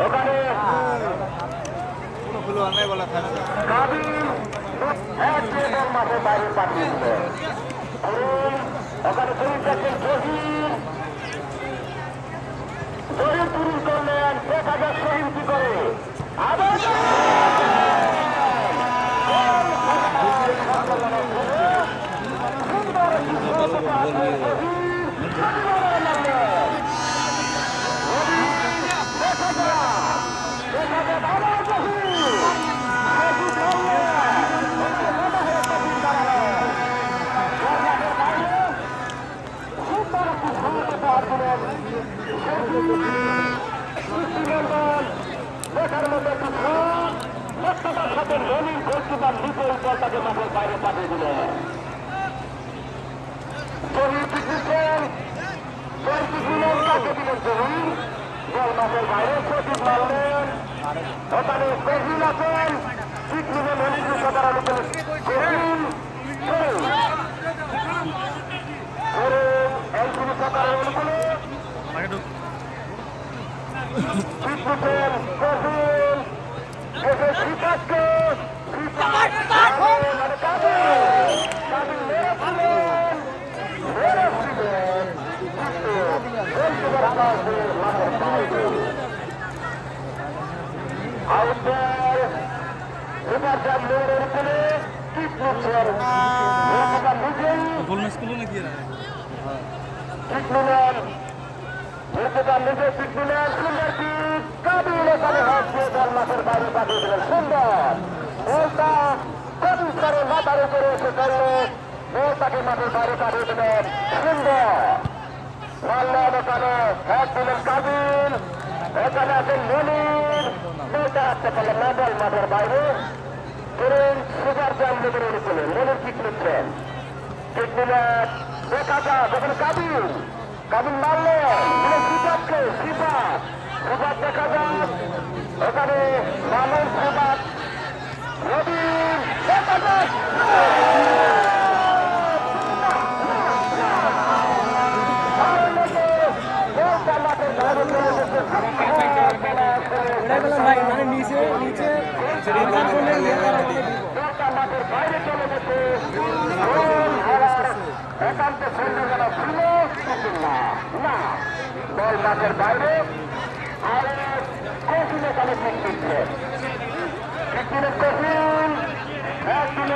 ওখানে মাঠে বাইরে পাঠিয়েছিল ওখানে শহীদ যাচ্ছেন জহির জহির পুরুষ করলেন 1000 শহীদ কি করে আবার বলটাকে মাঠের বাইরে পাঠিয়ে দিলেন বল মাঠের বাইরে সচিব মারলেন ওখানে কহিল আছেন ঠিক নিবেন হলিপুর সদর আলোচনা কহিল এইগুলো সকালের অনুকূলে ঠিক নিবেন কহিল এসে শ্রীকাশকে সুন্দর মাথার উপরে এসে করলো তাকে মাঠের বাইরে পাঠিয়ে দিলেন সুন্দর মারলেন ওখানে হ্যাক দিলেন কাবিল এখানে আছেন মনির মেয়েটা আসতে পারলেন না বল মাঠের বাইরে ধরুন সুগার জান লেগে রয়েছিলেন মনির কিক নিচ্ছেন কিক নিলেন দেখা যাক ওখানে কাবিল কাবিল মারলেন সিফাতকে সিফাত সিফাত দেখা যাক ওখানে মামুন সিফাত রবিন দেখা যাক বাইরে চলে গেছে একান্ত সন্ধ্যা ছিল না বল মাঠের বাইরে আর কৌশল এখানে ঠিক দিচ্ছে কৌশল